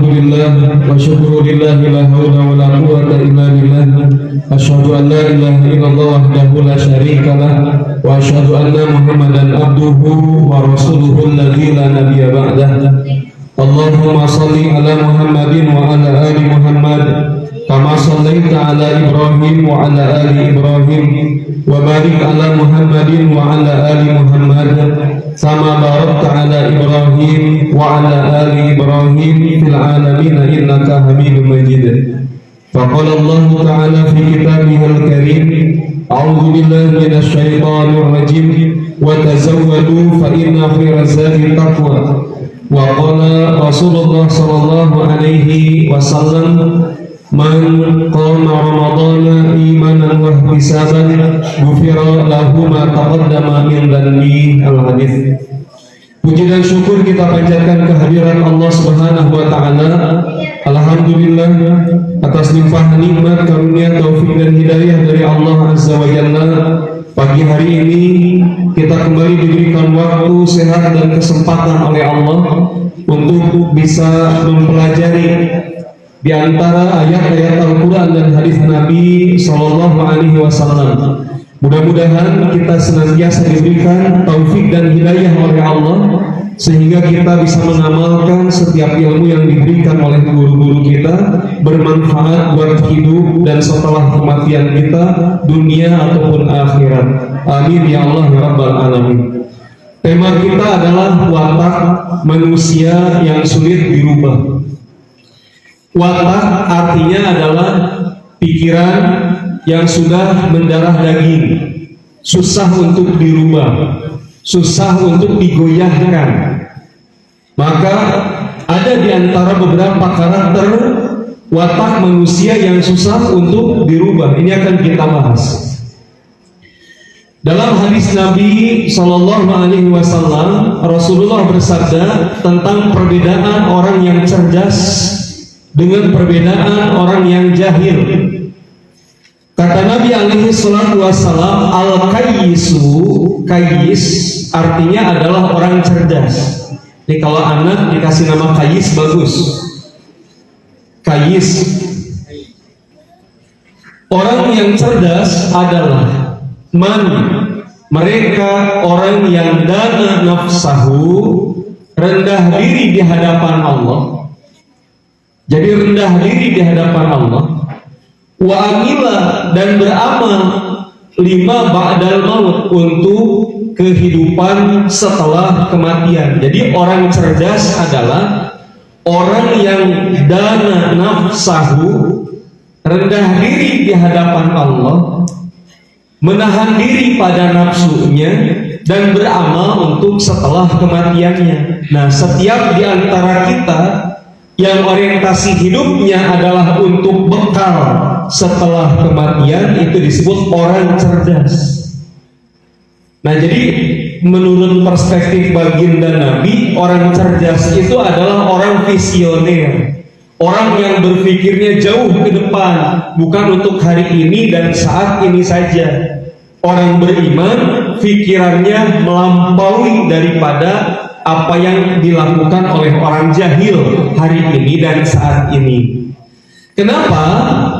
Alhamdulillah wa syukurillah la hawla wa la quwwata illa billah. Asyhadu an la ilaha illallah wahdahu la syarika lah wa asyhadu anna Muhammadan abduhu wa rasuluhu alladzi la nabiyya ba'dah. Allahumma shalli ala Muhammadin wa ala ali Muhammad kama shallaita ala Ibrahim wa ala ali Ibrahim wa barik ala Muhammadin wa ala ali Muhammad sama barakta ala Ibrahim wa ala ali Ibrahim fil alamin innaka Hamidum Majid. Faqala Allah Ta'ala fi kitabihil karim, a'udzu billahi minasy syaithanir rajim, wa tazawwadu fa inna khairaz zadi taqwa. Wa qala Rasulullah sallallahu alaihi wasallam, man qama ramadhana imanan wa ihtisaban ghufira lahu ma taqaddama min dhanbi. Al-hadits. Puji dan syukur kita panjatkan kehadirat Allah Subhanahu wa taala. Alhamdulillah atas limpahan nikmat, karunia, taufik dan hidayah dari Allah Azza wa Jalla. Pagi hari ini kita kembali diberikan waktu, sehat dan kesempatan oleh Allah untuk bisa mempelajari di antara ayat-ayat Al-Quran dan hadis Nabi Sallallahu Alaihi Wasallam. Mudah-mudahan kita senantiasa diberikan taufik dan hidayah oleh Allah sehingga kita bisa mengamalkan setiap ilmu yang diberikan oleh guru-guru kita, bermanfaat buat hidup dan setelah kematian kita, dunia ataupun akhirat. Amin ya Allah ya Rabbal Alamin. Tema kita adalah watak manusia yang sulit dirubah. Watak artinya adalah pikiran yang sudah mendarah daging, susah untuk dirubah, susah untuk digoyahkan. Maka ada di antara beberapa karakter watak manusia yang susah untuk dirubah. Ini akan kita bahas. Dalam hadis Nabi Sallallahu Alaihi Wasallam, Rasulullah bersabda tentang perbedaan orang yang cerdas dengan perbedaan orang yang jahil. Kata Nabi alaihi salatu wassalam, al-kayyisu, kayyis artinya adalah orang cerdas. Jadi kalau anak dikasih nama kayyis bagus. Kayyis. Orang yang cerdas adalah mereka orang yang dana nafsahu, rendah diri di hadapan Allah. Jadi rendah diri di hadapan Allah. Wa amila dan beramal lima ba'dal maut, untuk kehidupan setelah kematian. Jadi orang cerdas adalah orang yang dana nafsahu, rendah diri di hadapan Allah, menahan diri pada nafsunya dan beramal untuk setelah kematiannya. Nah, setiap di antara kita yang orientasi hidupnya adalah untuk bekal setelah kematian, itu disebut orang cerdas. Nah, jadi menurut perspektif baginda Nabi, orang cerdas itu adalah orang visioner, orang yang berpikirnya jauh ke depan, bukan untuk hari ini dan saat ini saja. Orang beriman pikirannya melampaui daripada apa yang dilakukan oleh orang jahil hari ini dan saat ini. Kenapa?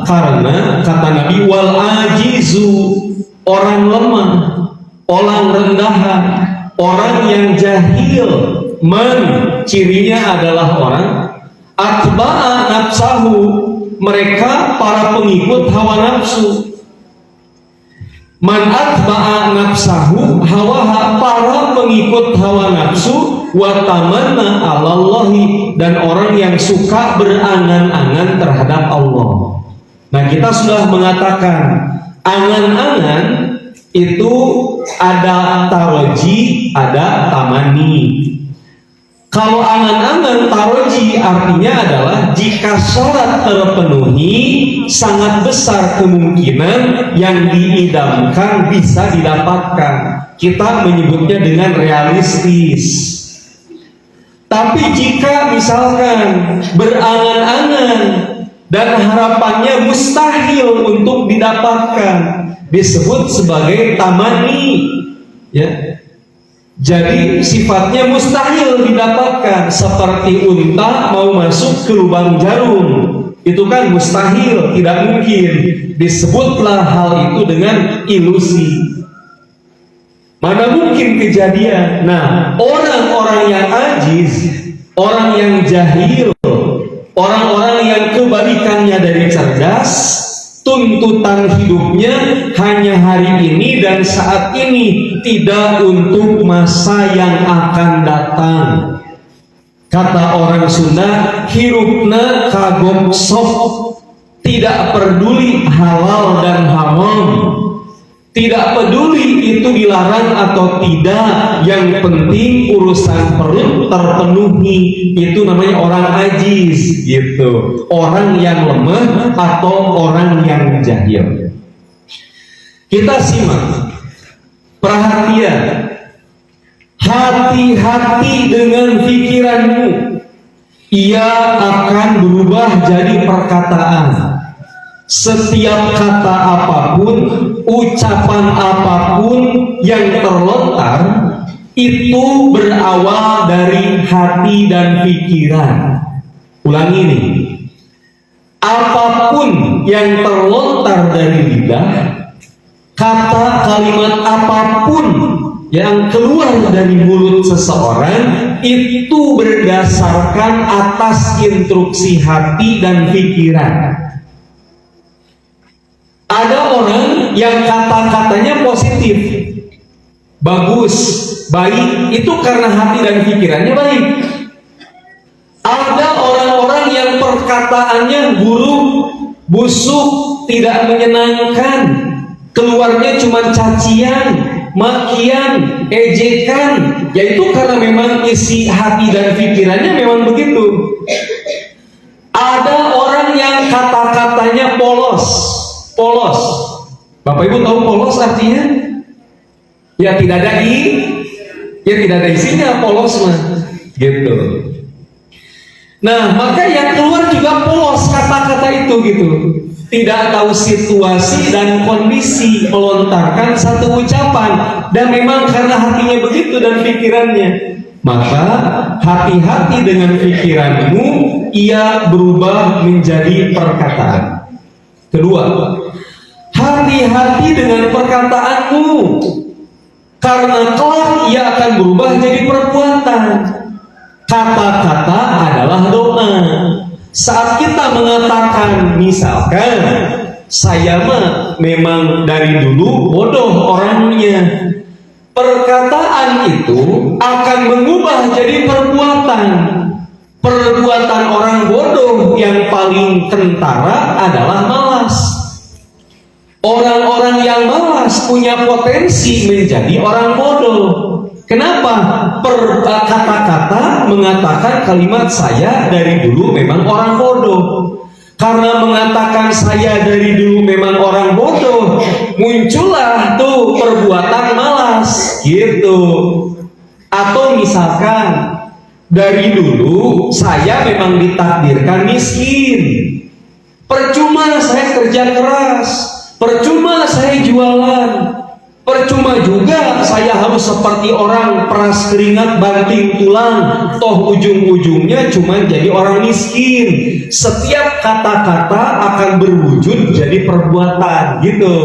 Karena kata Nabi, wal ajizu, orang lemah, orang rendahan, orang yang jahil, cirinya adalah orang atba'a nafsahu, mereka para pengikut hawa nafsu. Man atba'a nafsahu hawaha, para pengikut hawa nafsu, wa tamanna 'alallahi, dan orang yang suka berangan-angan terhadap Allah. Nah, kita sudah mengatakan angan-angan itu ada taroji, ada tamani. Kalau angan-angan taroji artinya adalah jika syarat terpenuhi, sangat besar kemungkinan yang diidamkan bisa didapatkan. Kita menyebutnya dengan realistis. Tapi jika misalkan berangan-angan dan harapannya mustahil untuk didapatkan, disebut sebagai tamani, ya. Jadi sifatnya mustahil didapatkan, seperti unta mau masuk ke lubang jarum. Itu kan mustahil, tidak mungkin. Disebutlah hal itu dengan ilusi. Mana mungkin kejadian. Nah, orang-orang yang ajiz, orang yang jahil, orang-orang yang kebalikannya dari cerdas, tuntutan hidupnya hanya hari ini dan saat ini, tidak untuk masa yang akan datang. Kata orang Sunda, hirupna kagok sok, tidak peduli halal dan haram, tidak peduli itu dilarang atau tidak, yang penting urusan perut terpenuhi. Itu namanya orang ajiz, gitu, orang yang lemah atau orang yang jahil. Kita simak, perhatian. Hati-hati dengan pikiranmu, ia akan berubah jadi perkataan. Setiap kata apapun, ucapan apapun yang terlontar, itu berawal dari hati dan pikiran. Ulangi ini, apapun yang terlontar dari lidah, kata kalimat apapun yang keluar dari mulut seseorang, itu berdasarkan atas instruksi hati dan pikiran. Ada orang yang kata-katanya positif, bagus, baik, itu karena hati dan pikirannya baik. Ada orang-orang yang perkataannya buruk, busuk, tidak menyenangkan, keluarnya cuma cacian, makian, ejekan, yaitu karena memang isi hati dan pikirannya memang begitu. Ada orang yang kata-katanya polos. Bapak Ibu tahu polos artinya? Ya tidak ada isinya, polos mah, gitu. Nah, maka yang keluar juga polos kata-kata itu, gitu. Tidak tahu situasi dan kondisi melontarkan satu ucapan, dan memang karena hatinya begitu dan pikirannya. Maka hati-hati dengan pikiranmu, ia berubah menjadi perkataan. Kedua, hati-hati dengan perkataanmu, karena kelak ia akan berubah jadi perbuatan. Kata-kata adalah doa. Saat kita mengatakan, misalkan, saya mah memang dari dulu bodoh orangnya, perkataan itu akan mengubah jadi perbuatan. Perbuatan orang bodoh yang paling kentara adalah malas. Orang-orang yang malas punya potensi menjadi orang bodoh. Kenapa? Kata-kata mengatakan kalimat saya dari dulu memang orang bodoh. Karena mengatakan saya dari dulu memang orang bodoh, muncullah tuh perbuatan malas, gitu. Atau misalkan, dari dulu saya memang ditakdirkan miskin, percuma saya kerja keras, percuma saya jualan, percuma juga saya harus seperti orang peras keringat banting tulang, toh ujung-ujungnya cuma jadi orang miskin. Setiap kata-kata akan berwujud jadi perbuatan, gitu.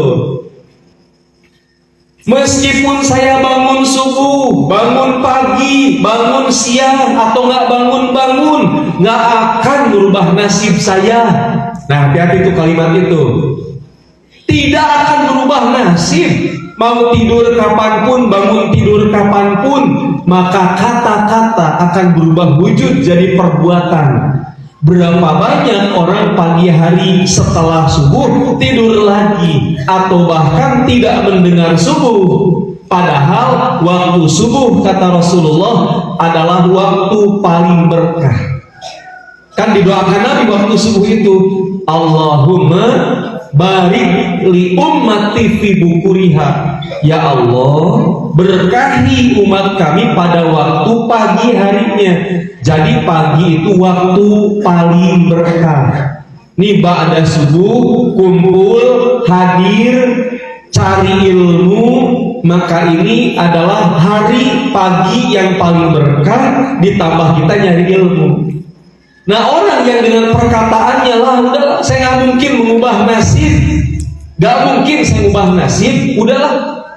Meskipun saya bangun subuh, bangun pagi, bangun siang, atau nggak bangun-bangun, nggak akan merubah nasib saya. Nah, hati-hati itu kalimat itu. Tidak akan berubah nasib. Mau tidur kapanpun, bangun tidur kapanpun, maka kata-kata akan berubah wujud jadi perbuatan. Berapa banyak orang pagi hari setelah subuh tidur lagi, atau bahkan tidak mendengar subuh, padahal waktu subuh kata Rasulullah adalah waktu paling berkah. Kan didoakan Nabi waktu subuh itu, Allahumma barik li ummati fi bukuriha, ya Allah berkahi umat kami pada waktu pagi harinya. Jadi pagi itu waktu paling berkah. Nih ba'da subuh kumpul, hadir, cari ilmu, maka ini adalah hari pagi yang paling berkah, ditambah kita nyari ilmu. Nah, orang yang dengan perkataannya lah udah saya nggak mungkin mengubah nasib, nggak mungkin saya mengubah nasib, udahlah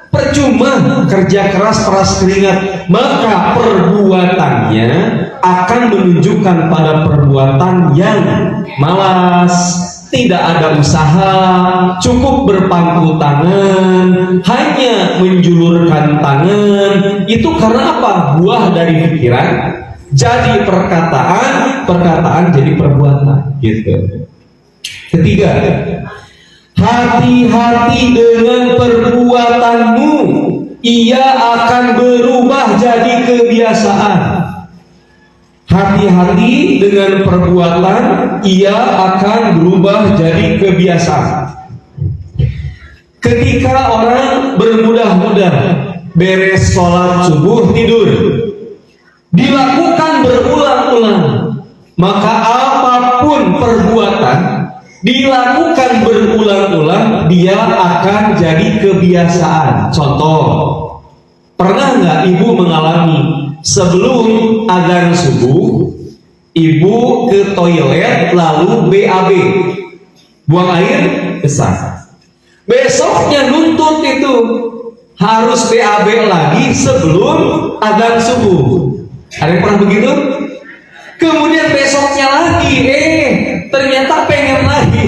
percuma kerja keras peras keringat, maka perbuatannya akan menunjukkan pada perbuatan yang malas, tidak ada usaha, cukup berpangku tangan, hanya menjulurkan tangan. Itu karena apa? Buah dari pikiran jadi perkataan, perkataan jadi perbuatan, gitu. Ketiga, hati-hati dengan perbuatanmu, ia akan berubah jadi kebiasaan. Hati-hati dengan perbuatan, ia akan berubah jadi kebiasaan. Ketika orang bermudah-mudah beres sholat subuh tidur, dilakukan berulang-ulang, maka apapun perbuatan dilakukan berulang-ulang, dia akan jadi kebiasaan. Contoh, pernah nggak ibu mengalami sebelum azan subuh, ibu ke toilet lalu BAB, buang air besar. Besoknya nuntut itu harus BAB lagi sebelum azan subuh. Ada yang pernah begitu? Kemudian besoknya lagi, ternyata pengen lagi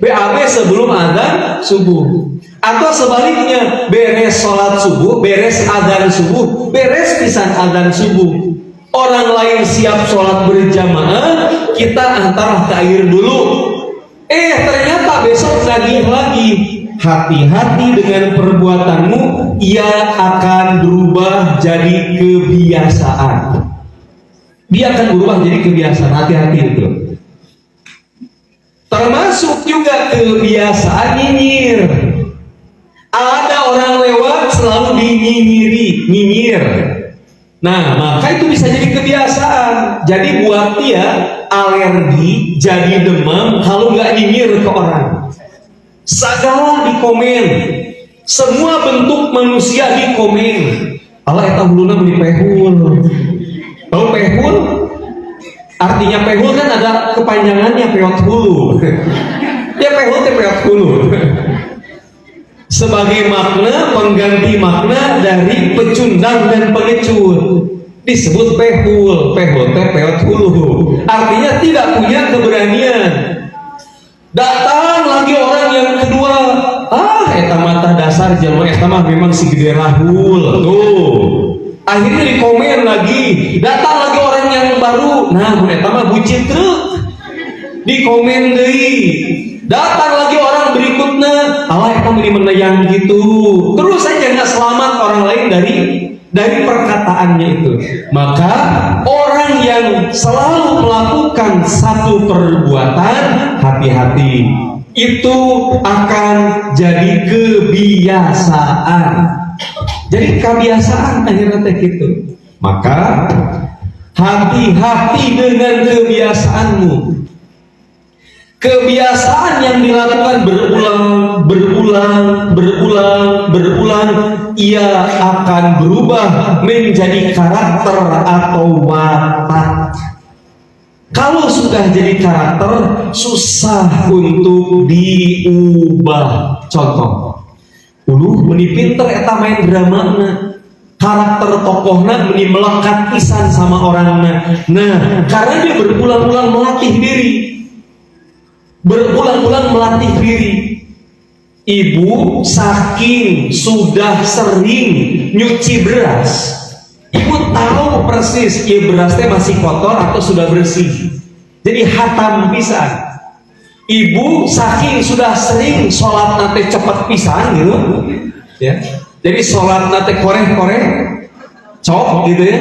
BAB sebelum azan subuh. Atau sebaliknya, beres sholat subuh, beres azan subuh, beres pisan azan subuh, orang lain siap sholat berjamaah, kita antar ke air dulu. Ternyata besok lagi. Hati-hati dengan perbuatanmu, ia akan berubah jadi kebiasaan. Dia akan berubah jadi kebiasaan. Hati-hati itu. Termasuk juga kebiasaan nyinyir. Ada orang lewat selalu nyinyir. Nah, maka itu bisa jadi kebiasaan. Jadi buat dia alergi, jadi demam kalau nggak nyinyir ke orang. Segala dikomen, semua bentuk manusia dikomen. Allah eta huluna beli pehul. Tahu pehul? Artinya pehul kan ada kepanjangannya, peot hulu. Ya pehul teh peot hulu. Sebagai makna, pengganti makna dari pecundang dan pengecut, disebut pehul. Pehul teh peot hulu. Artinya tidak punya keberanian. Datang lagi orang yang kedua, eta mata dasar jelema eta mah memang si gede rahul. Tuh. Akhirnya dikomen lagi. Datang lagi orang yang baru, nah eta mah bucin truk. Dikomen deui. Datang lagi orang berikutnya, eta mah menayang gitu. Terus saja nggak selamat orang lain dari perkataannya itu. Maka orang yang selalu melakukan satu perbuatan, hati-hati, itu akan jadi kebiasaan. Jadi kebiasaan akhirnya gitu. Maka hati-hati dengan kebiasaanmu. Kebiasaan yang dilakukan berulang, ia akan berubah menjadi karakter atau watak. Kalau sudah jadi karakter, susah untuk diubah. Contoh, meni pinter eta main drama, karakter tokohna meni melekat pisan sama orangna. Nah, karena dia berulang-ulang melatih diri. Ibu saking sudah sering nyuci beras, ibu tahu persis ya berasnya masih kotor atau sudah bersih. Jadi hatam pisan. Ibu saking sudah sering sholat nate cepat pisan gitu, ya. Jadi sholat nate koreh-koreh, cok gitu ya.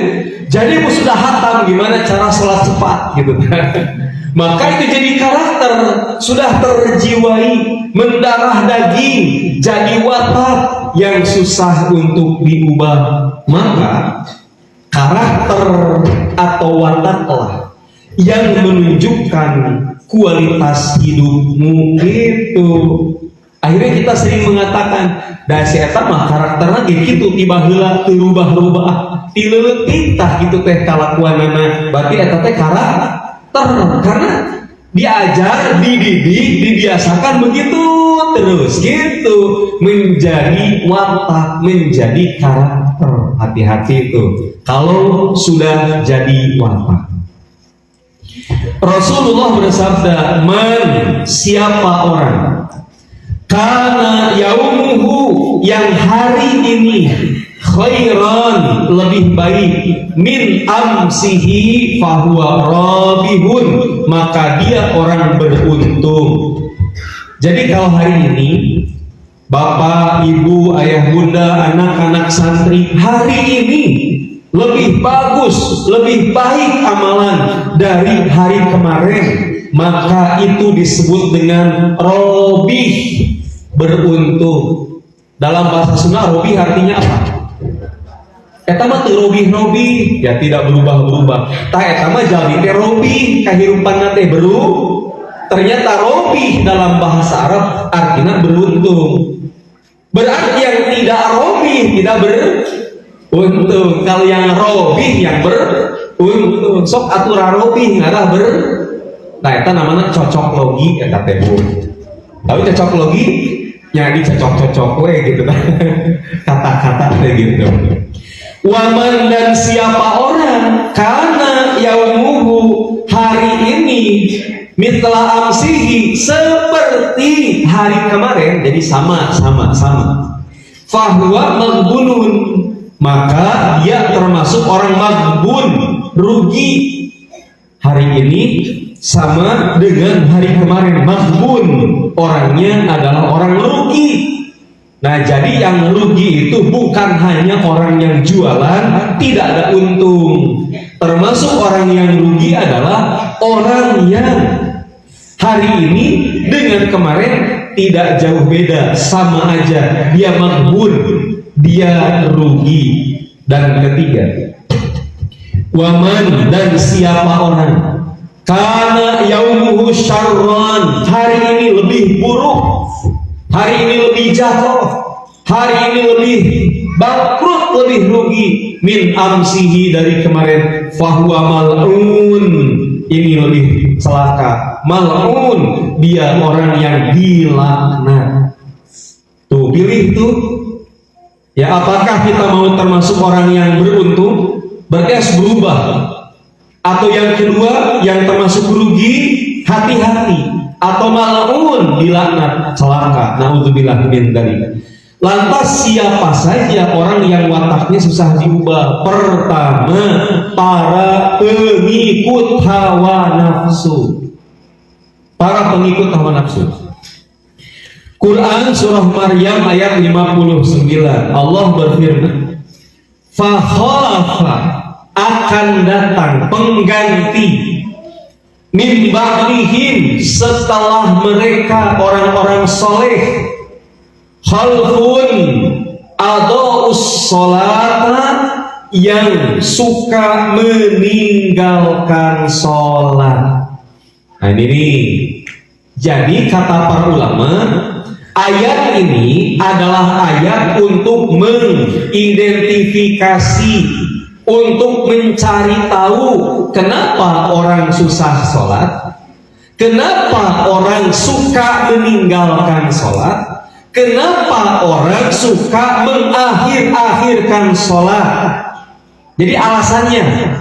Jadi ibu sudah hatam gimana cara sholat cepat gitu. Maka itu jadi karakter, sudah terjiwai, mendarah daging, jadi watak yang susah untuk diubah. Maka karakter atau wataklah yang menunjukkan kualitas hidupmu itu. Akhirnya kita sering mengatakan, da si eta mah karakterna ge kitu tiba heula teu rubah-rubah, ti leutik tah kitu teh kalakuanana. Berarti eta teh karakter karena diajar, dididik, dibiasakan begitu terus gitu menjadi watak, menjadi karakter. Hati-hati itu kalau sudah jadi watak. Rasulullah bersabda, "Man, siapa orang kana yaumuhu yang hari ini khairan lebih baik min amsihi fahuwa rabihun, maka dia orang beruntung." Jadi kalau hari ini bapak, ibu, ayah, bunda, anak-anak santri hari ini lebih bagus, lebih baik amalan dari hari kemarin, maka itu disebut dengan robih, beruntung. Dalam bahasa Sunda robih artinya apa? Eta mah teu robih-robih, ya tidak berubah-berubah. Tah eta mah jalmi teh robih, kahirupanna teh ternyata robih dalam bahasa Arab artinya beruntung. Berarti yang tidak robih tidak beruntung. Kalau yang robih yang beruntung. Sok atura robih ngarah Nah eta namanya cocok logi eta teh Bu. Tapi cocok logi nya dicocok-cocok we gitu kan. Kata-kata teh gitu. Waman, dan siapa orang karena yaumuhu hari ini mitla amsihi seperti hari kemarin, jadi sama fahuwa maghbunun, maka dia termasuk orang maghbun, rugi. Hari ini sama dengan hari kemarin, maghbun orangnya adalah orang rugi. Nah, jadi yang rugi itu bukan hanya orang yang jualan tidak ada untung, termasuk orang yang rugi adalah orang yang hari ini dengan kemarin tidak jauh beda, sama aja, dia maghbun, dia rugi. Dan ketiga, waman, dan siapa orang kana yaumuhu syarran, hari ini lebih buruk, hari ini lebih jatuh, hari ini lebih bangkrut, lebih rugi min amsihi dari kemarin, fahuwa mal'un, ini lebih celaka, mal'un, dia orang yang dilaknat. Tuh pilih tuh ya, apakah kita mau termasuk orang yang beruntung berarti harus berubah, atau yang kedua yang termasuk rugi, hati-hati, atau mal'un, dilaknat, celaka, naudzubillah min dzalik. Lantas siapa saja orang yang wataknya susah diubah? Pertama, para pengikut hawa nafsu. Para pengikut hawa nafsu. Quran surah Maryam ayat 59, Allah berfirman, "Fakhalafa, akan datang pengganti min ba'dihim, setelah mereka orang-orang soleh, khalfun adaus sholata, yang suka meninggalkan sholat." Nah ini nih, jadi kata para ulama, ayat ini adalah ayat untuk mengidentifikasi, untuk mencari tahu kenapa orang susah sholat, kenapa orang suka meninggalkan sholat, kenapa orang suka mengakhir-akhirkan sholat. Jadi alasannya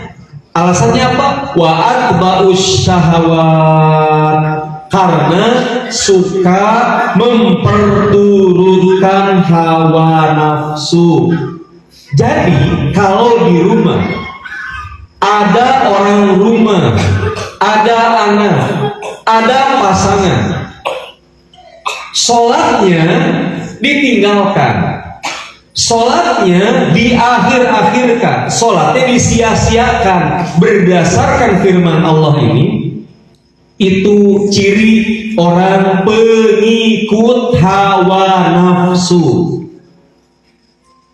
apa? Wa atba'us syahawat, karena suka memperturutkan hawa nafsu. Jadi kalau di rumah ada orang rumah, ada anak, ada pasangan, sholatnya ditinggalkan, sholatnya diakhir-akhirkan, sholatnya disia-siakan berdasarkan firman Allah ini, itu ciri orang pengikut hawa nafsu.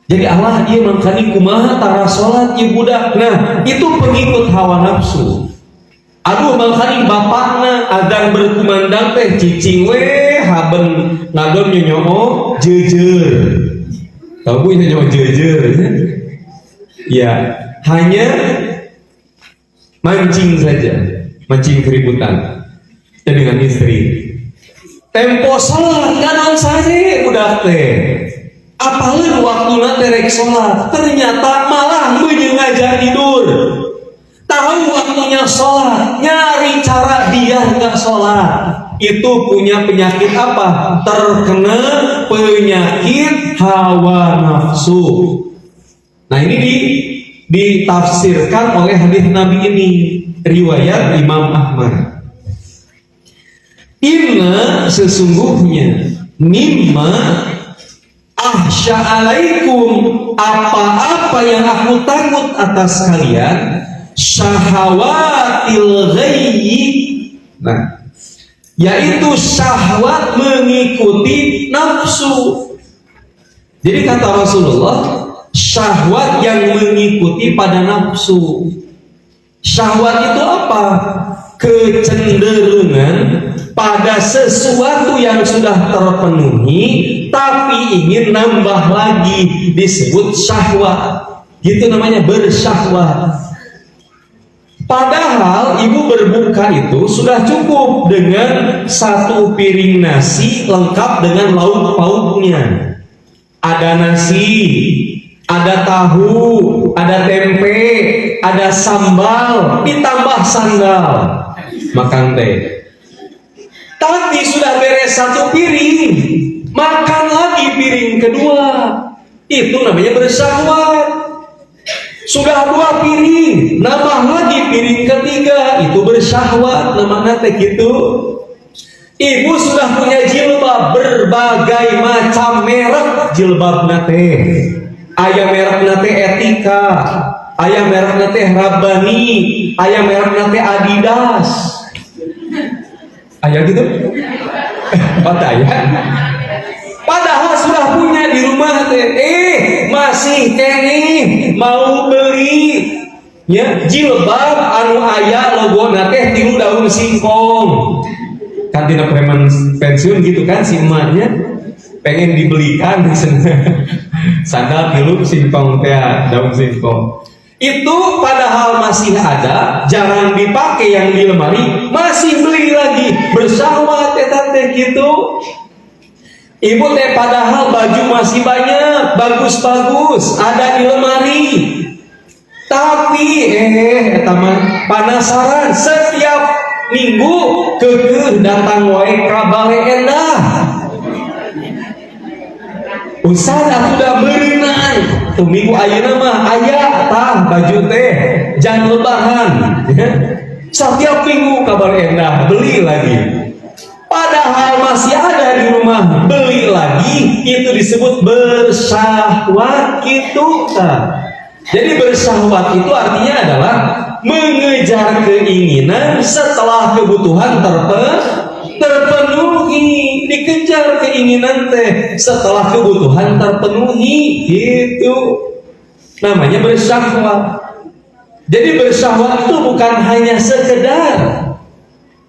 Jadi Allah dia mangkani kumaha tara sholat ya budak. Nah itu pengikut hawa nafsu. Aduh mangkani bapakna adzan berkumandang teh cicing weh haben ngadon nyonyo jejer. Tahu bu nyonyo jejer? Ya, hanya mancing saja, mancing keributan dengan istri. Tempo sholat kanan saja udah teh. Apalagi waktu terek sholat, ternyata malah menyengaja tidur. Tahu waktunya sholat, nyari cara dia nggak sholat. Itu punya penyakit apa? Terkena penyakit hawa nafsu. Nah ini ditafsirkan oleh hadis Nabi ini, riwayat Imam Ahmad. Inna sesungguhnya mimma ahsya alaikum, apa-apa yang aku takut atas kalian, syahawatil ghayyi. Nah, yaitu syahwat mengikuti nafsu. Jadi kata Rasulullah, syahwat yang mengikuti pada nafsu. Syahwat itu apa? Kecenderungan pada sesuatu yang sudah terpenuhi tapi ingin nambah lagi, disebut syahwat. Gitu namanya, bersyahwat. Padahal ibu berbuka itu sudah cukup dengan satu piring nasi lengkap dengan lauk pauknya. Ada nasi, ada tahu, ada tempe, ada sambal, ditambah sandal, makan teh. Tapi sudah beres satu piring, makan lagi piring kedua. Itu namanya bersyahwat. Sudah dua piring, nambah lagi piring ketiga, itu bersyahwat. Namanya teh gitu. Ibu sudah punya jilbab berbagai macam merek jilbab nate. Aya merek nate Etika, aya merek nate Rabbani, aya merek nate Adidas. Aya gitu? Padahal sudah punya di rumah teh. Masih kene mau beli ya jilbab anu aya logo nate tilu daun singkong. Kan tina preman pensiun gitu kan si emaknya pengen dibelikan sandal tilu singkong teh daun singkong. Itu padahal masih ada, jarang dipakai yang di lemari, masih beli lagi, bersyahwat teh gitu. Ibu teh padahal baju masih banyak, bagus-bagus, ada di lemari. Tapi penasaran setiap minggu kekeh datang wae kabare endah. Usah aku udah berenang tuh minggu ayeuna mah aya tah baju teh jan lebaran. Setiap minggu kabar endah beli lagi. Padahal masih ada di rumah, beli lagi, itu disebut bersyahwat gitu kan. Jadi bersyahwat itu artinya adalah mengejar keinginan setelah kebutuhan terpenuhi, dikejar keinginan teh setelah kebutuhan terpenuhi, gitu. Namanya bersyahwat. Jadi bersyahwat itu bukan hanya sekedar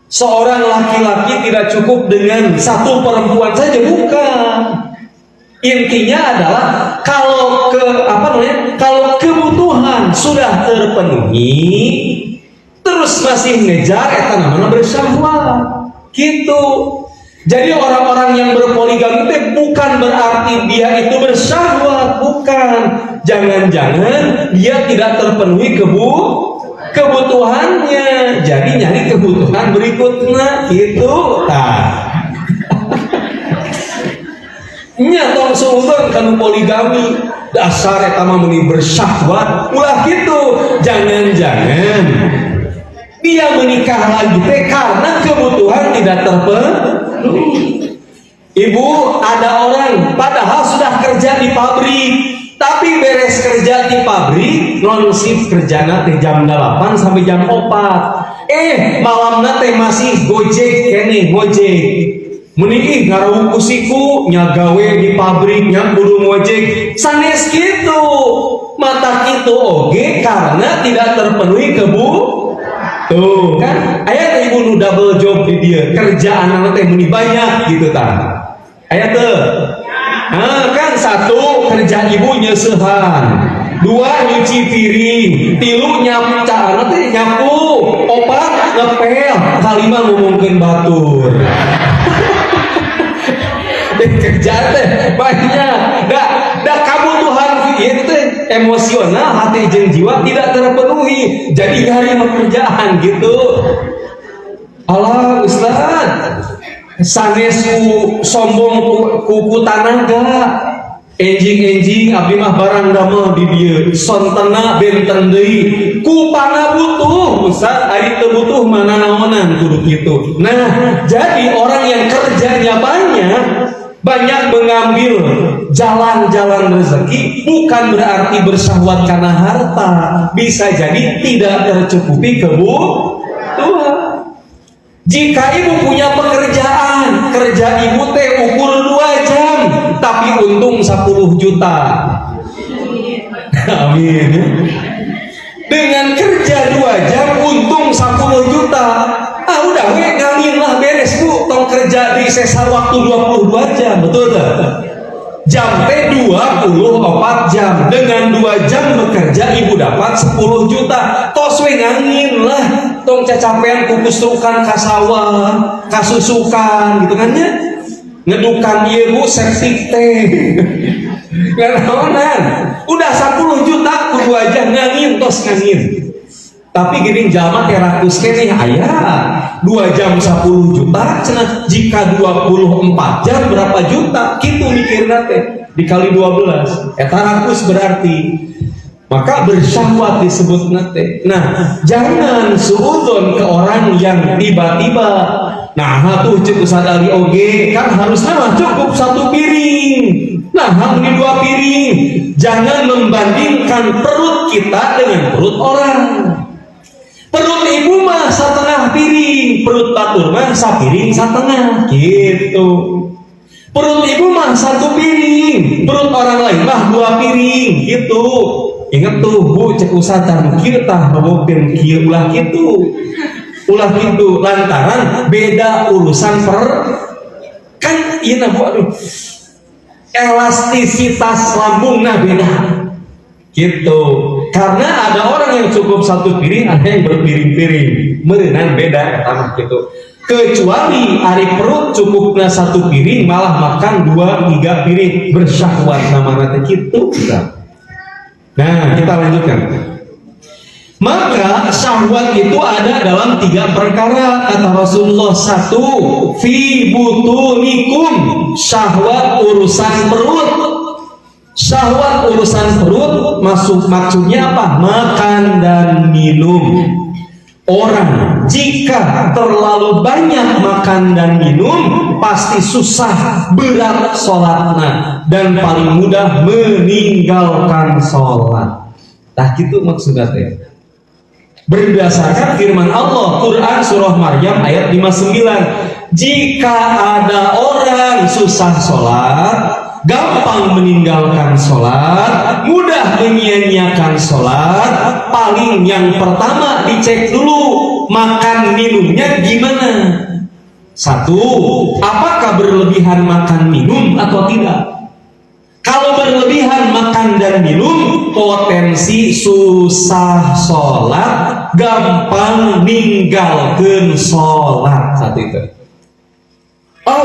seorang laki-laki tidak cukup dengan satu perempuan saja, bukan. Intinya adalah kalau kalau kebutuhan sudah terpenuhi terus masih ngejar, eta namanya bersyahwat. Gitu. Jadi orang-orang yang berpoligami itu bukan berarti dia itu bersyahwat, bukan. Jangan-jangan dia tidak terpenuhi kebutuhannya, jadi nyari kebutuhan berikutnya gitu. Nya tong seueun kanu poligami dasar eta mah meuni bersyahwat ulah gitu. Jangan-jangan dia menikah lagi teh karena kebutuhan tidak terpenuhi. Ibu, ada orang padahal sudah kerja di pabrik, tapi beres kerja di pabrik non shift kerjana teh jam 8 sampai jam 4. Malamna teh masih gojek kene gojek. Meuni ngarawuh kusiku nya gawe di pabrik nya kudu ngojek. Sanes kitu. Mata kitu oge karena tidak terpenuhi Tuh kan aya teh ibu nu double job di dia, kerjaan anak teh meni banyak gitu tah. Aya teu? Kan satu kerja ibu nyeusehan, dua nyuci piring, tilu anak teh nyapu, opat ngepel, kalima ngomongkeun batur. Kerja teh banyak, dah kebutuhan itu emosional hati jeung jiwa tidak terpenuhi, jadi hari pekerjaan gitu. Allah Ustaz, sanes sombong kuku tanaga, enjing abdi mah barang damel di dieu, sontena benten deui, ku pangabutuh Ustaz, ari teu butuh mana naonan kudu kitu. Nah, jadi orang yang kerjanya banyak mengambil jalan-jalan rezeki bukan berarti bersahwat karena harta, bisa jadi tidak tercukupi kebutuhan. Jika ibu punya pekerjaan, kerja ibu teh ukur 2 jam tapi untung 10 juta. Amin. Dengan kerja 2 jam untung 10 juta. Udah we ngangin lah beres bu, tong kerja di sesa waktu 22 jam, betul tak? Jam teh 24 jam, dengan 2 jam bekerja ibu dapat 10 juta. Tos we ngangin lah, tong cacapean kukusukan kasawah, kasusukan gitu kan ya, ngedukan ieu bu septic tank. Nganaonan, udah 10 juta ku 2 jam ngangin, tos ngangin. Tapi gini jalma terakus kene aya 2 jam 10 juta cenah, jika 24 jam berapa juta kitu mikirna teh dikali 12 eta rakus berarti, maka bersyahwat disebutna teh. Nah, jangan suudzon ke orang yang tiba-tiba nah tuh cek Ustaz Ali oge kan harusnya mah cukup 1 piring, nah ini 2 piring. Jangan membandingkan perut kita dengan perut orang. Perut ibu mah 1/2 piring, perut batur mah 1 piring 1/2 gitu. Perut ibu mah 1 piring, perut orang lain mah 2 piring gitu. Ingat tuh bu, cek Ustaz kieu tah bobokeun kieu ulah kitu. Ulah kitu lantaran beda urusan kan ieu na bu, aduh. Elastisitas lambungna beda. Gitu. Karena ada orang yang cukup 1 piring, ada yang berpiring-piring, meureunnan beda eta gitu. Kecuali ari perut cukupna 1 piring malah makan 2-3 piring, bersyahwat namanya teh kitu. Nah, kita lanjutkan. Maka syahwat itu ada dalam 3 perkara kata Rasulullah. 1, fi butunikum, syahwat urusan perut. Syahwat urusan perut maksudnya apa? Makan dan minum. Orang jika terlalu banyak makan dan minum pasti susah, berat sholatnya, dan paling mudah meninggalkan sholat. Nah gitu maksudnya. Berdasarkan firman Allah Quran surah Maryam ayat 59, jika ada orang susah sholat, gampang meninggalkan sholat, mudah menyia-nyiakan sholat, paling yang pertama dicek dulu makan minumnya gimana. 1, apakah berlebihan makan minum atau tidak? Kalau berlebihan makan dan minum, potensi susah sholat, gampang ninggalkan sholat. 1 itu.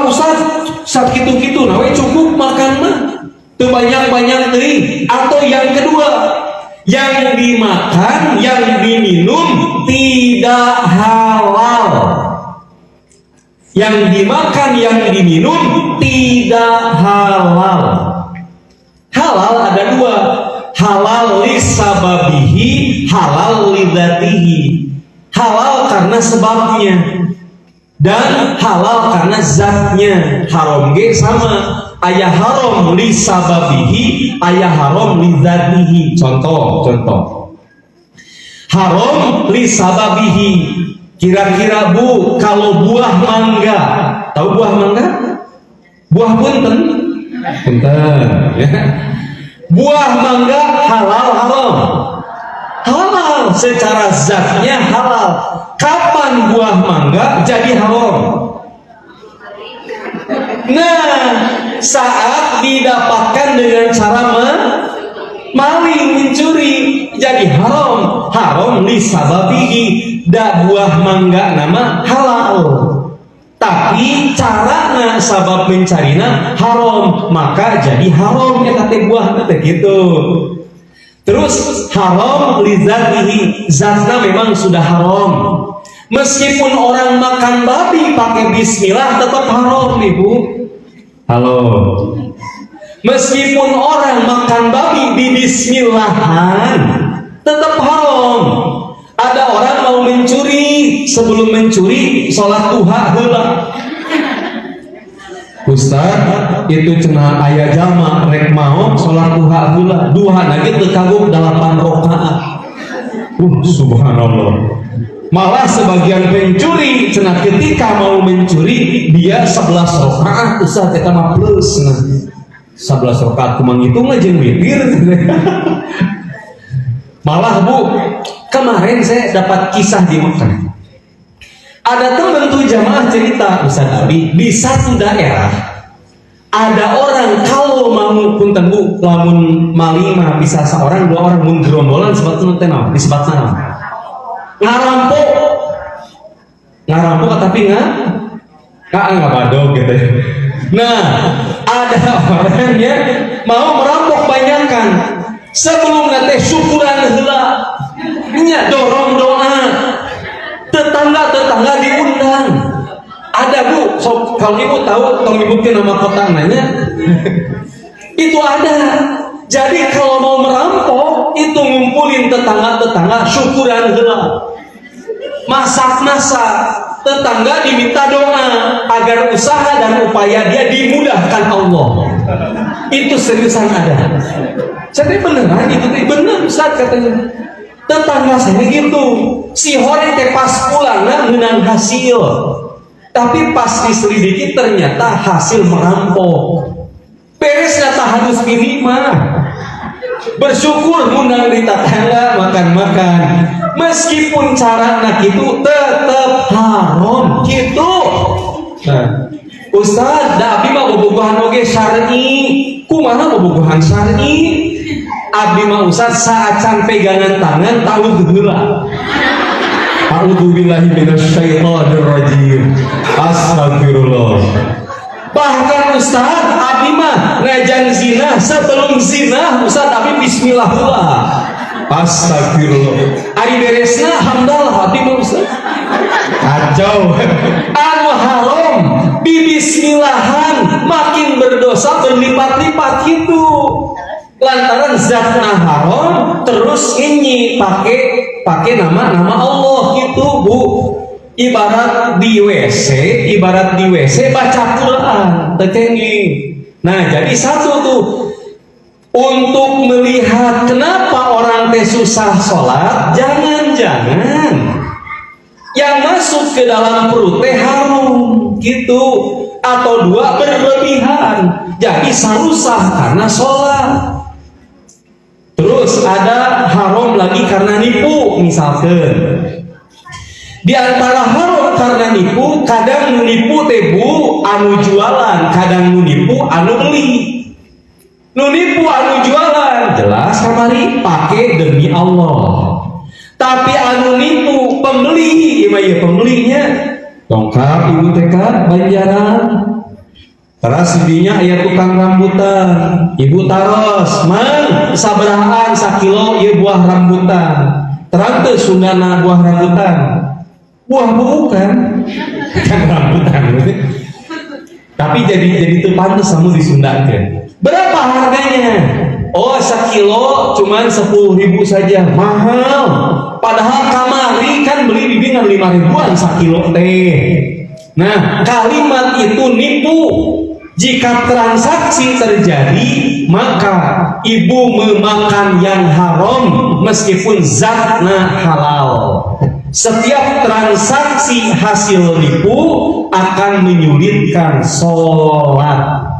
Ustaz, sakit gitu, nah cukup makan mah, teu banyak-banyak deui. Atau yang kedua, yang dimakan, yang diminum tidak halal. Yang dimakan, yang diminum tidak halal. Halal ada 2, halal lisababihi, halal lidzatihi. Halal karena sebabnya, dan halal karena zatnya. Haram ge sama, aya haram li sababihi, aya haram li dzatihi. Contoh haram li sababihi, kira-kira bu, kalau buah mangga, tahu buah mangga? Buah punten ya. Buah mangga halal haram? halal, secara zatnya halal. Kapan buah mangga jadi haram? Nah, saat didapatkan dengan cara maling, mencuri, jadi haram. Haram li sababihi, da buah mangga nama halal. Tapi carana sabab mencarina haram, maka jadi haram ya kata buah kata gitu. Terus haram li zatihi, zatnya memang sudah haram. Meskipun orang makan babi pakai bismillah tetap haram, Ibu. Halo. Meskipun orang makan babi di bismillahan tetap haram. Ada orang mau mencuri, sebelum mencuri sholat duha heula. Ustaz, itu cenah aya jama rek mau sholat duha heula. Duha lagi teu kagum 8 rakaat. Subhanallah. Malah sebagian pencuri cenah ketika mau mencuri dia 11 rakaat Ustaz eta mah plus. 11 rakaat kumaha ngitung aja witir. Malah Bu, kemarin saya dapat kisah di Mekah. Ada teman tuh jamaah cerita, Ustaz Abi, di satu daerah ada orang kalau mau punten Bu, lamun malima bisa seorang dua orang mun gerombolan sebetulnya tenang, disebut sana. Ngarampok tapi nggak badog gitu. Nah, ada orang yang mau merampok banyakan. Sebelum nanti syukuran heula, nya dorong doa. Tetangga diundang. Ada Bu, kalau Ibu tahu, tolong Ibu ke nama kota nanya. Itu ada. Jadi kalau mau merampok, itu ngumpulin tetangga syukuran heula. Masak-masak, tetangga diminta doa agar usaha dan upaya dia dimudahkan Allah. Itu seriusan ada. Jadi beneran itu bener Ustaz katanya. Tetangga saya gitu, si hore teh pas pulang menang hasil, tapi pas diselidiki ternyata hasil merampok. Beres nyata harus ini mah. Bersyukur undang di tetangga makan-makan. Meskipun cara nak itu tetap haram gitu. Nah, Ustaz, da abdi mah bobogohan oge syar'i. Kumaha bobogohan syar'i? Abdi mah Ustaz saacan pegangan tangan tahu heula. A'udzubillahi minasyaitonir rajim. Astagfirullah. Bahkan Ustaz, abdi mah ngajan zina sebelum zina Ustaz abdi bismillah heula. Astagfirullah. Ari beresna hamdalah abdi mah Ustaz. Kacau. Anu haram di bismillahan makin berdosa berlipat-lipat itu. Lantaran zatna haram terus nginyi pakai nama Allah gitu Bu. Ibarat di WC baca Quran tekenging. Nah, jadi satu tuh untuk melihat kenapa orang teh susah sholat, jangan-jangan yang masuk ke dalam perut teh haram gitu, atau dua berlebihan jadi sarusah karena sholat. Terus ada haram lagi karena nipu, misalkan di antara haram karena nipu, kadang menipu tebu anu jualan, kadang menipu anu beli. Nipu anu jualan jelas kamari pakai demi Allah. Tapi anu nipu pembeli, gimana pembelinya? Dongkap ibu TK Banjaran. Teras didinya aya tukang rambutan, ibu taros, man sabarahaan sakilo ieu buah rambutan. Terang teu sundana buah rambutan. Buah bukan kan rambutan. Tapi jadi teu pantes samu disundakeun. Berapa harganya? Oh, sekilo cuman 10.000 saja, mahal. Padahal kamari kan beli di dengan 5.000-an sekilo teh. Nah, kalimat itu nipu. Jika transaksi terjadi, maka ibu memakan yang haram meskipun zatnya halal. Setiap transaksi hasil nipu akan menyulitkan sholat.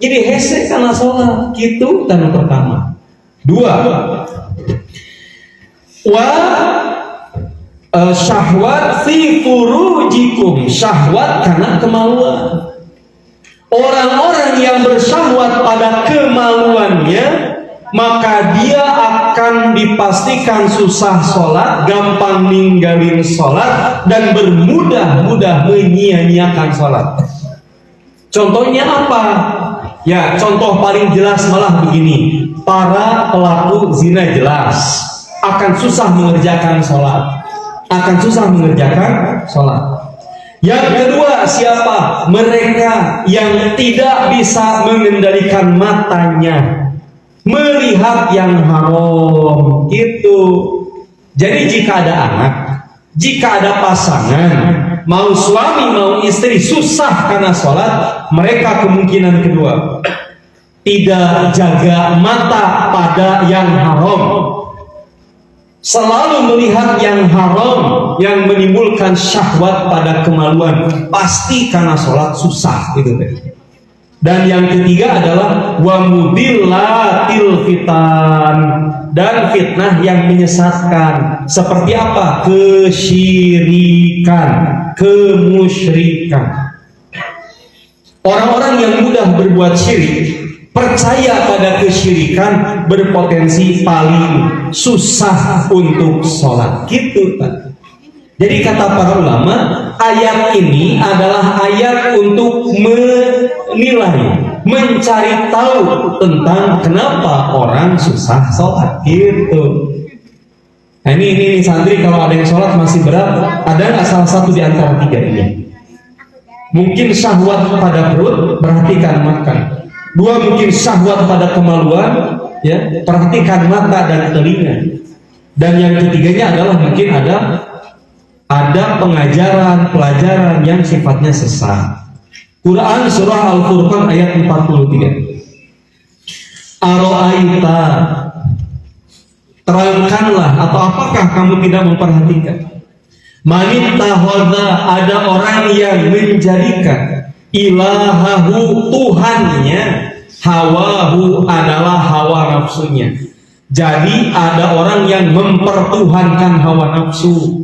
Jadi hese karena sholat, gitu dan pertama. Dua, Wa syahwat fi furujikum, syahwat karena kemaluan. Orang-orang yang bersyahwat pada kemaluannya, maka dia akan dipastikan susah sholat, gampang ninggalin sholat, dan bermudah-mudah menyia-nyiakan sholat. Contohnya apa? Ya, contoh paling jelas malah begini. Para pelaku zina jelas akan susah mengerjakan sholat. Yang kedua, siapa? Mereka yang tidak bisa mengendalikan matanya, melihat yang haram gitu. Jadi jika ada anak, jika ada pasangan, mau suami mau istri susah karena sholat, mereka kemungkinan kedua tidak jaga mata pada yang haram, selalu melihat yang haram yang menimbulkan syahwat pada kemaluan, pasti karena sholat susah itu tadi. Dan yang ketiga adalah wa mudillatil fitan, dan fitnah yang menyesatkan. Seperti apa? Kesyirikan, kemusyrikan. Orang-orang yang mudah berbuat syirik, percaya pada kesyirikan, berpotensi paling susah untuk sholat gitu kan. Jadi kata para ulama, ayat ini adalah ayat untuk menilai, mencari tahu tentang kenapa orang susah sholat gitu. Nah ini santri, kalau ada yang sholat masih berat, ada nggak salah satu di antara tiga ini? Mungkin syahwat pada perut, perhatikan makan. Dua, mungkin syahwat pada kemaluan, ya, perhatikan mata dan telinga. Dan yang ketiganya adalah mungkin ada pengajaran, pelajaran yang sifatnya sesat. Quran surah Al-Furqan ayat 43. Aro'aita, terangkanlah, atau apakah kamu tidak memperhatikan? Manittahodha, ada orang yang menjadikan ilahahu, Tuhannya, hawahu, adalah hawa nafsunya. Jadi ada orang yang mempertuhankan hawa nafsu.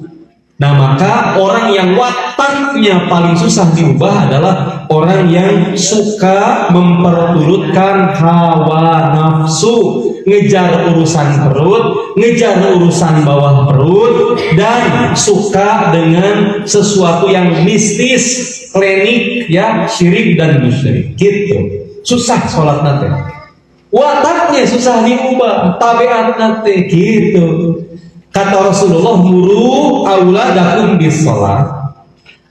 Nah maka orang yang wataknya paling susah diubah adalah orang yang suka memperturutkan hawa nafsu, ngejar urusan perut, ngejar urusan bawah perut, dan suka dengan sesuatu yang mistis, klinik, ya, syirik dan musyrik gitu. Susah sholat nanti, wataknya susah diubah, tabiat nanti gitu. Kata Rasulullah, muru auladakum bis sholat,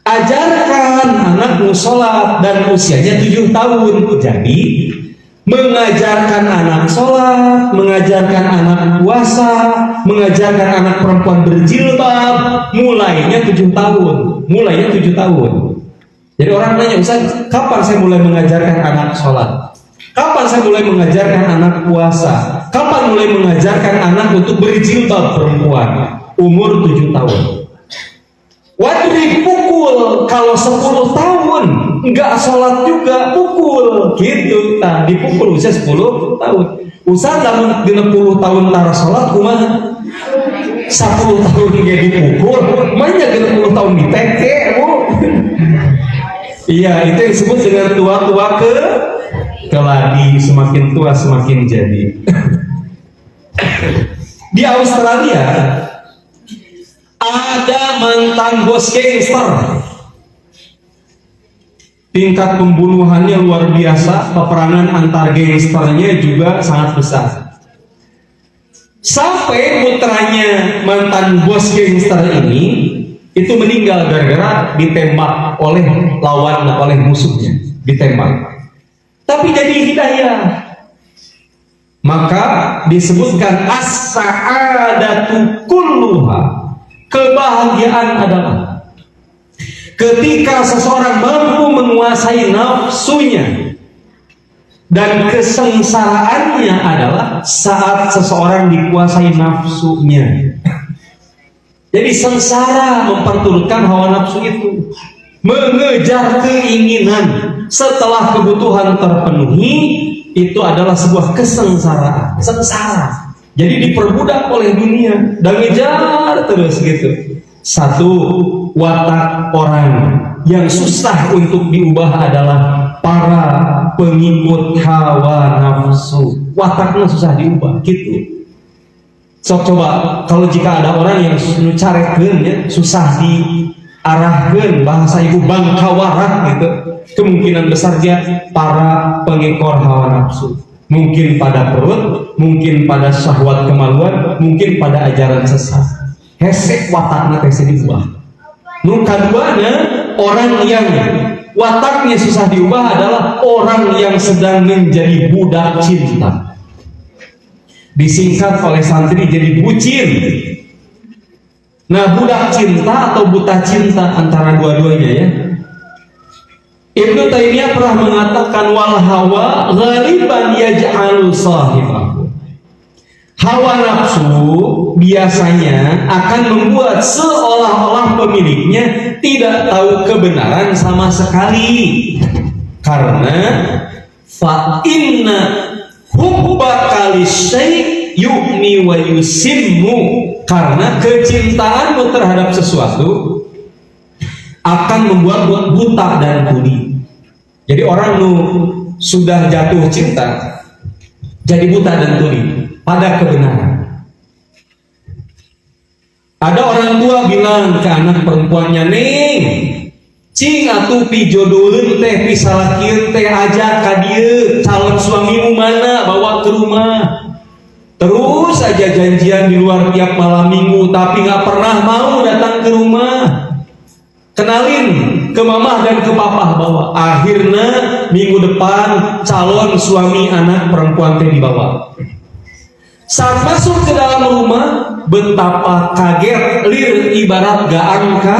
ajarkan anakmu sholat, dan usianya 7 tahun. Jadi mengajarkan anak sholat, mengajarkan anak puasa, mengajarkan anak perempuan berjilbab, mulainya 7 tahun. Jadi orang nanya, Ustaz, kapan saya mulai mengajarkan anak sholat? Kapan saya mulai mengajarkan anak puasa? Kapan mulai mengajarkan anak untuk berjilbab perempuan? Umur 7 tahun. Waktu dipukul, kalau 10 tahun nggak sholat juga, pukul gitu. Nah, dipukul usia 10 tahun. Usaha dalam 10 tahun tara sholat, kumaha? 10 tahun dia dipukul, mainnya 10 tahun diteke, Bu. Iya, itu yang disebut dengan tua-tua keladi, semakin tua semakin jadi. Di Australia ada mantan bos gangster. Tingkat pembunuhannya luar biasa, peperangan antar gangsternya juga sangat besar. Sampai putranya mantan bos gangster ini itu meninggal gara-gara ditembak oleh lawan, oleh musuhnya, ditembak. Tapi jadi hidayah. Maka disebutkan as-sa'adatu kulluha, kebahagiaan adalah ketika seseorang mampu menguasai nafsunya, dan kesengsaraannya adalah saat seseorang dikuasai nafsunya. Jadi sengsara memperturutkan hawa nafsu itu, mengejar keinginan setelah kebutuhan terpenuhi, itu adalah sebuah kesengsaraan, sengsara. Jadi diperbudak oleh dunia dan ngejar terus gitu. Satu, watak orang yang susah untuk diubah adalah para pengikut hawa nafsu. Wataknya susah diubah gitu. So, coba kalau jika ada orang yang nucarekeun ya, susah diarahkan, bahasa ibu bangkawarat gitu, kemungkinan besar dia para pengekor hawa nafsu. Mungkin pada perut, mungkin pada syahwat kemaluan, mungkin pada ajaran sesat. Hesek watakna teh diubah. Nu kaduana, orang yang wataknya susah diubah adalah orang yang sedang menjadi budak cinta. Disingkat oleh santri jadi bucin. Nah, budak cinta atau buta cinta antara dua-duanya ya. Ibnu Taimiyah pernah mengatakan wal hawa ghaliban yaj'alu sahibahu. Hawa nafsu biasanya akan membuat seolah-olah pemiliknya tidak tahu kebenaran sama sekali. Karena fa inna hubbaka lisyai' yu'mi wa yusimmu. Karena kecintaanmu terhadap sesuatu akan membuat buta dan tuli. Jadi orang sudah jatuh cinta jadi buta dan tuli pada kebenaran. Ada orang tua bilang ke anak perempuannya, "Neng, cing atuh pijodoheun teh pisalakieun teh aja ka dieu, calon suamimu mana bawa ke rumah." Terus aja janjian di luar tiap malam minggu tapi nggak pernah mau datang ke rumah. Kenalin ke mama dan ke papa bawa. Akhirnya minggu depan calon suami anak perempuan teh dibawa. Saat masuk ke dalam rumah, betapa kaget lir ibarat gaangka.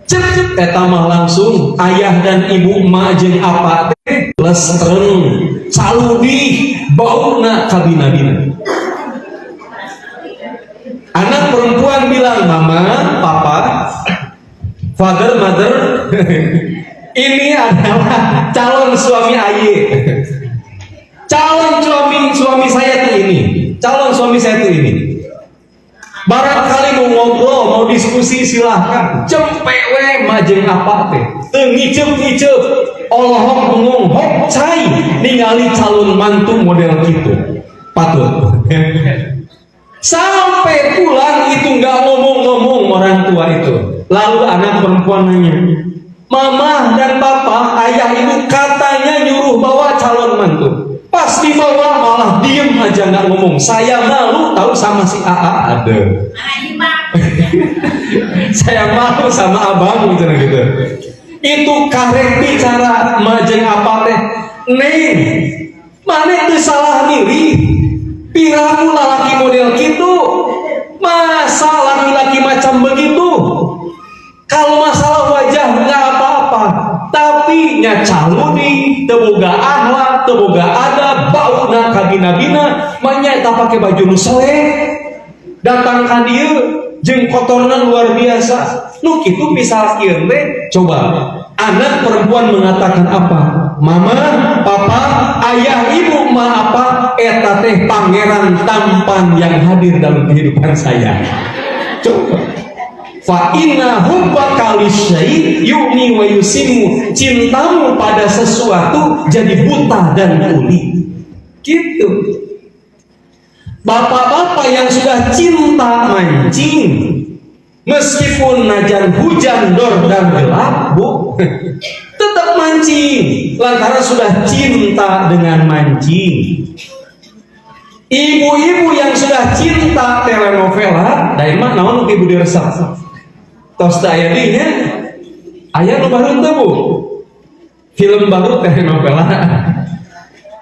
Cek eta mah langsung ayah dan ibu emak jeung apa teh lestreng caludi bauna kabina-bina. Anak perempuan bilang, "Mama, papa, father, mother, ini adalah calon suami Aye. Calon suami saya tuh ini. Calon suami saya tuh ini. Barangkali mau ngobrol, mau diskusi silahkan. Cempek we majeng apa teh. Teu ngiceup-ngiceup. Olohong bengong hok cai ningali calon mantu model gitu. Patut." Sampai pulang itu nggak ngomong-ngomong orang tua itu. Lalu anak perempuan nanya, "Mama dan papa, ayah ibu katanya nyuruh bawa calon mantu. Pas dibawa malah diem aja nggak ngomong. Saya malu tahu sama si AA ada. Saya malu sama abang gitu. Itu karek bicara majeng apa teh. Neng, mana itu salah diri? Piramu laki model gitu. Masa laki-laki macam begitu? Kalau masalah wajah nggak apa-apa, tapi nya caluni, teboga akhlak, teboga adab, bauna kabina-bina, manya tak pakai baju nu selek, datang ka dieu jeung kotorna luar biasa. Nu kitu pisalkeun teh, coba anak perempuan mengatakan apa? "Mama, papa, ayah, ibu, ma apa? Eta teh pangeran tampan yang hadir dalam kehidupan saya." Coba. Fa inna hubbaka lisyai' yu'mi wa yusimmu. Cintamu pada sesuatu jadi buta dan tuli. Gitu. Bapak-bapak yang sudah cinta mancing, meskipun najan hujan dor dan gelap, Bu, tetap mancing lantaran sudah cinta dengan mancing. Ibu-ibu yang sudah cinta telenovela, dari mana naon ibu diresep? Tos daya dinya aya nu baru teh Bu, film baru telenovela.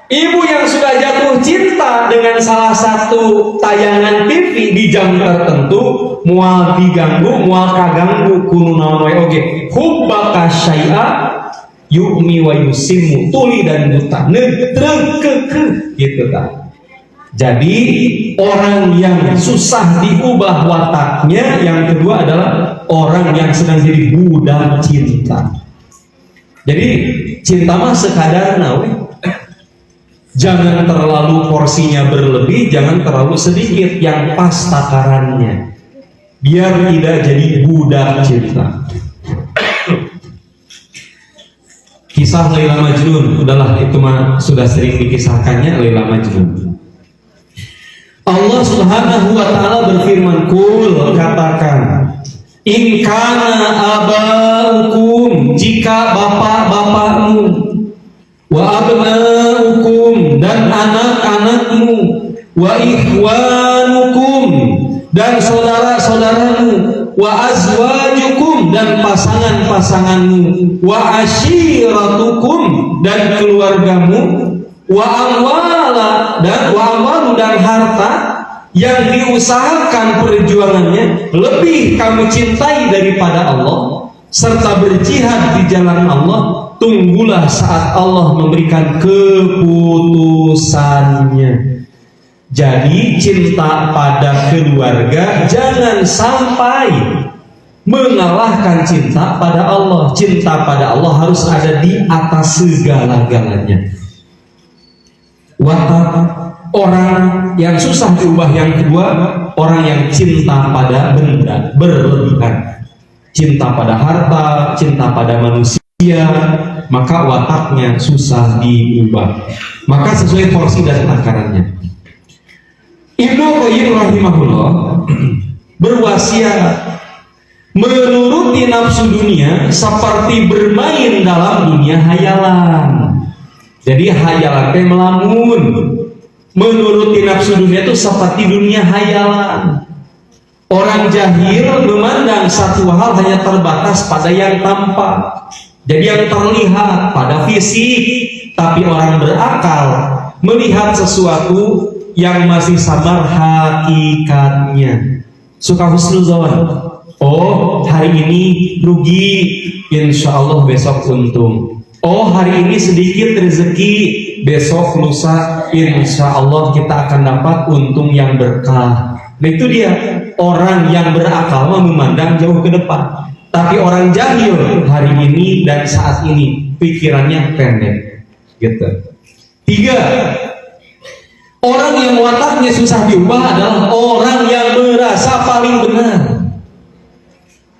Ibu yang sudah jatuh cinta dengan salah satu tayangan TV di jam tertentu, mual diganggu, mual kaganggu kuno naon wae oge. Hubbaka syai'a yu'mi wa yusimmu, tuli dan buta, neutreukeukeun gitu tah. Jadi orang yang susah diubah wataknya, yang kedua adalah orang yang sedang jadi budak cinta. Jadi cinta mah sekadar nawe. Jangan terlalu porsinya berlebih, jangan terlalu sedikit, yang pas takarannya. Biar tidak jadi budak cinta. Kisah Laila Majnun, udahlah itu mah sudah sering dikisahkannya Laila Majnun. Allah Subhanahu wa taala berfirman, "Qul," katakan, "in kana abaukum," jika bapak-bapakmu, "wa abnaukum," dan anak-anakmu, "wa ikhwanukum," dan saudara-saudaramu, "wa azwajukum," dan pasangan-pasanganmu, "wa ashiratukum," dan keluargamu, "wa amwala," dan harta yang diusahakan perjuangannya lebih kamu cintai daripada Allah, serta berjihad di jalan Allah, tunggulah saat Allah memberikan keputusannya. Jadi cinta pada keluarga jangan sampai mengalahkan cinta pada Allah. Cinta pada Allah harus ada di atas segala-galanya. Watak orang yang susah diubah yang kedua, orang yang cinta pada benda berlebihan, cinta pada harta, cinta pada manusia, maka wataknya susah diubah. Maka sesuai porsi dan takarannya. Ibnu Qayyim rahimahullah berwasiat, menuruti nafsu dunia seperti bermain dalam dunia hayalan. Jadi hayalan teh melamun. Menuruti nafsu dunia itu seperti dunia hayalan. Orang jahil memandang satu hal hanya terbatas pada yang tampak, jadi yang terlihat pada fisik. Tapi orang berakal melihat sesuatu yang masih samar hakikatnya. Suka husnuzon. Oh, hari ini rugi, insya Allah besok untung. Oh, hari ini sedikit rezeki, besok lusa insya Allah kita akan dapat untung yang berkah. Nah itu dia, orang yang berakal memandang jauh ke depan. Tapi orang jahil hari ini dan saat ini pikirannya pendek gitu. 3, orang yang wataknya susah diubah adalah orang yang merasa paling benar.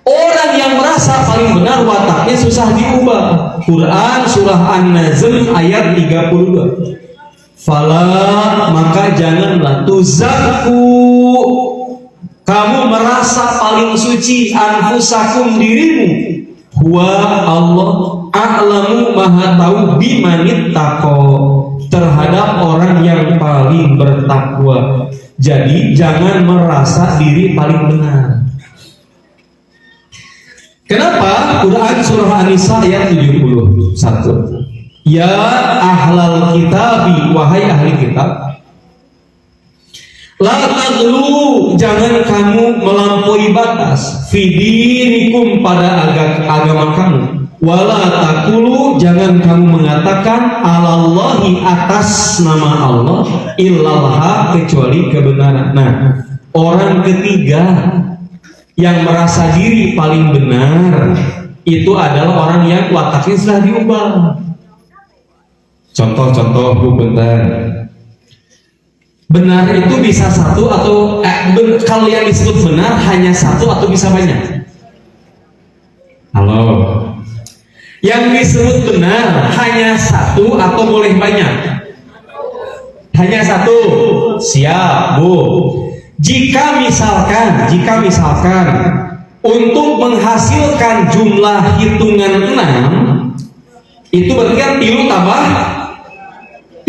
Orang yang merasa paling benar wataknya susah diubah. Quran surah An-Najm ayat 32. Fala, maka janganlah tuzakku, kamu merasa paling suci, anfusakum, dirimu, huwa Allah a'lamu, maha tahu, bimanit taqo, terhadap orang yang paling bertakwa. Jadi jangan merasa diri paling benar. Kenapa? Quran surah An-Nisa ayat 71. Ya ahlal kitabi, wahai ahli kitab, la taghlu, jangan kamu melampaui batas, fidinikum, pada agama kamu, wala taqulu, jangan kamu mengatakan alallahi, atas nama Allah, illallah, kecuali kebenaran. Nah, orang ketiga yang merasa diri paling benar itu adalah orang yang wataknya sudah diubah. Contoh-contoh bentar. Benar itu bisa satu atau kalau yang disebut benar hanya satu atau bisa banyak? Halo. Yang disebut benar hanya satu atau boleh banyak? Hanya satu. Siap, Bu. Jika misalkan untuk menghasilkan jumlah hitungan 6, itu berarti kan 3 tambah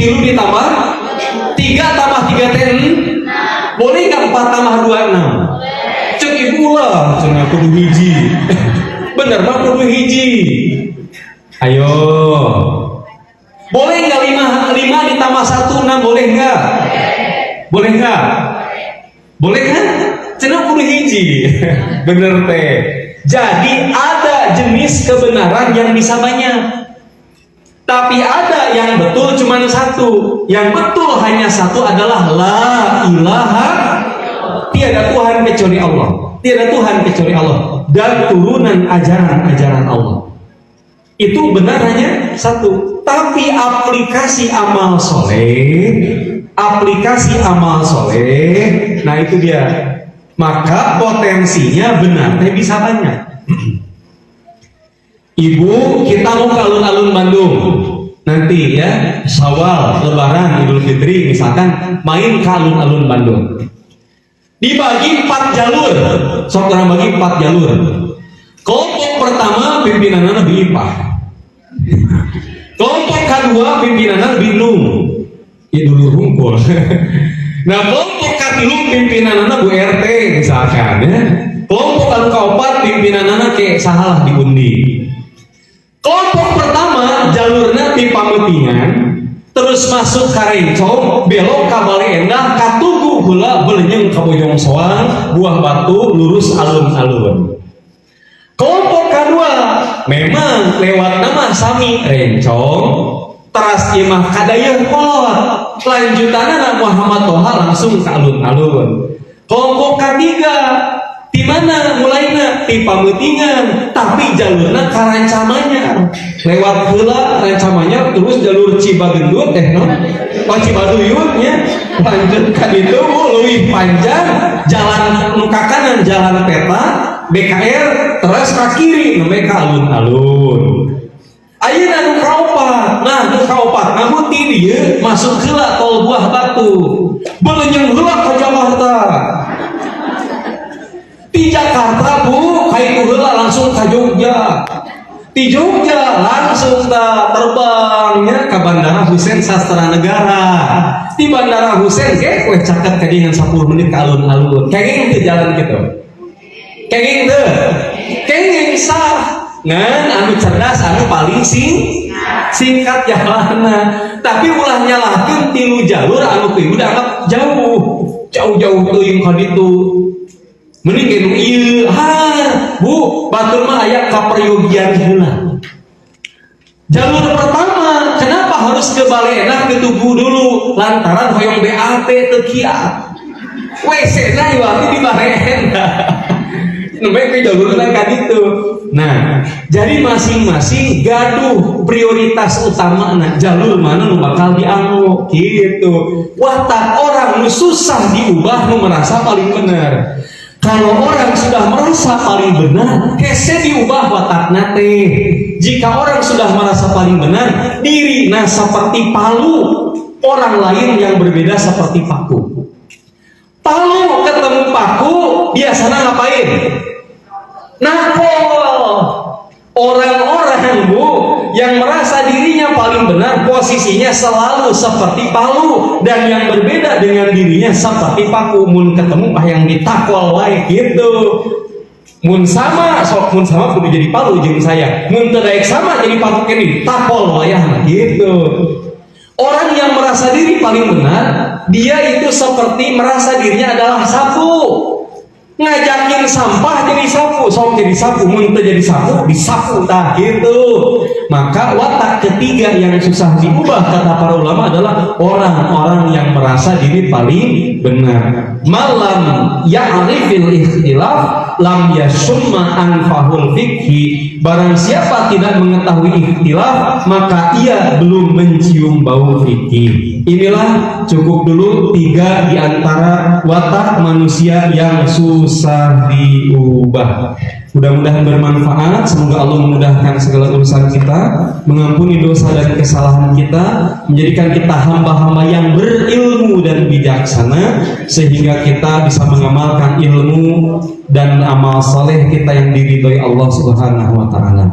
3 ditambah 3 tambah 3 ten, boleh nggak 4 tambah 2 6? Cek ibu lah, cina kudu hiji. Bener mah kudu hiji. Ayo, boleh nggak 5 ditambah 1 6, boleh nggak? Boleh nggak? Boleh kan? Cina kudu hiji. Bener teh. Jadi ada jenis kebenaran yang bisa banyak. Tapi ada yang betul cuma satu. Yang betul hanya satu adalah la ilaha, tiada Tuhan kecuali Allah. Tiada Tuhan kecuali Allah. Dan turunan ajaran-ajaran Allah. Itu benar hanya satu. Tapi aplikasi amal soleh, nah itu dia. Maka potensinya benar bisa banyak. Ibu, kita mau ke alun-alun Bandung nanti ya, Syawal, Lebaran, Idul Fitri misalkan, main ke alun-alun Bandung. Dibagi 4 jalur, sok orang bagi 4 jalur. Kelompok pertama pimpinannya lebih Ipah. Kelompok kedua pimpinannya lebih Nung. Ya dulu rungkul. Nah kelompok ketilu pimpinannya Bu RT misalkan ya. Kelompok anu kaopat pimpinannya kayak sahalah diundi. Kelompok pertama jalurnya di Pamutingan, terus masuk ka Rencong, belok ka Bale Endah, ka Tugu heula beuleung ka Bojong Soang, Buah Batu, lurus alun-alun. Kelompok kedua memang lewat nama sami Rencong, teras imah kadayeuh kolot, lanjutanna Muhammad Toha langsung ke alun-alun. Kelompok ketiga di mana mulainya di Pamutingan, tapi jalurnya ke Rancamanya, lewat heula Rancamanya terus jalur Cibagendut Cibaduyut nya, lanjut ka ditu leuwih panjang jalan nu ka kanan jalan peta BKR, terus ke kiri nembe ka alun-alun. Ayeuna nu kaopat, nu kaopat namun ti dieu masuk heula tol Buah Batu, beuleung heula ka Jakarta. Di Jakarta Bu, kaitu heula langsung ka Jogja. Di Jogja langsung terbangnya ke Bandara Husein Sastra Negara. Di Bandara Husein we caket ka dengan 10 menit ke alun-alun. Kenging teu jalan gitu. Kenging teu. Kenging sah. Ngan anu cerdas anu paling singkat jalanna. Tapi ulah nyalahkeun 3 jalur anu teu dianggap jauh. Jauh-jauh teuing ka ditu. Mending anu ieu Bu, batur mah aya kaperyogian heula. Jalur pertama, kenapa harus ke Bale Endah ke Tugu dulu? Lantaran hoyong BAT teu kiat. WC-na ieu di Bale Endah. Nembe ke jalurna ka ditu. Nah, jadi masing-masing gaduh prioritas utamana, jalur mana nu bakal dianggo gitu. Watak orang nu susah diubah nu merasa paling benar. Kalau orang sudah merasa paling benar, hese diubah watakna teh. Jika orang sudah merasa paling benar, dirina seperti palu, orang lain yang berbeda seperti paku. Palu ketemu paku, biasanya ngapain? Nakol. Orang-orang Bu yang merasa dirinya paling benar, posisinya selalu seperti palu, dan yang berbeda dengan dirinya seperti paku. Mun ketemu yang ditakol wae gitu. Mun sama kudu jadi palu jeung saya. Mun teu daek sama jadi paku kene ditakol wayahna gitu. Orang yang merasa diri paling benar, dia itu seperti merasa dirinya adalah sapu. Ngajakin sampah jadi sapu, sok jadi sapu, mun teu jadi sapu disapu tah gitu. Maka watak ketiga yang susah diubah kata para ulama adalah orang-orang yang merasa diri paling benar. Malam ya'rifil ikhtilaf lam yasumma anfahul fikhi. Barang siapa tidak mengetahui ikhtilaf, maka ia belum mencium bau fikih. Inilah cukup dulu 3 di antara watak manusia yang susah diubah. Mudah-mudahan bermanfaat. Semoga Allah memudahkan segala urusan kita, mengampuni dosa dan kesalahan kita, menjadikan kita hamba-hamba yang berilmu dan bijaksana, sehingga kita bisa mengamalkan ilmu dan amal saleh kita yang diridhoi Allah Subhanahu wa taala.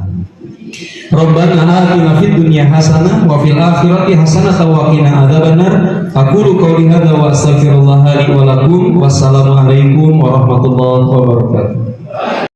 Rabbana atina fid dunya hasanah wa fil akhirati hasanah wa qina adzabannar. Aqulu qouli hadza wa astaghfirullah li wa lakum. Wassalamu alaikum warahmatullahi wabarakatuh.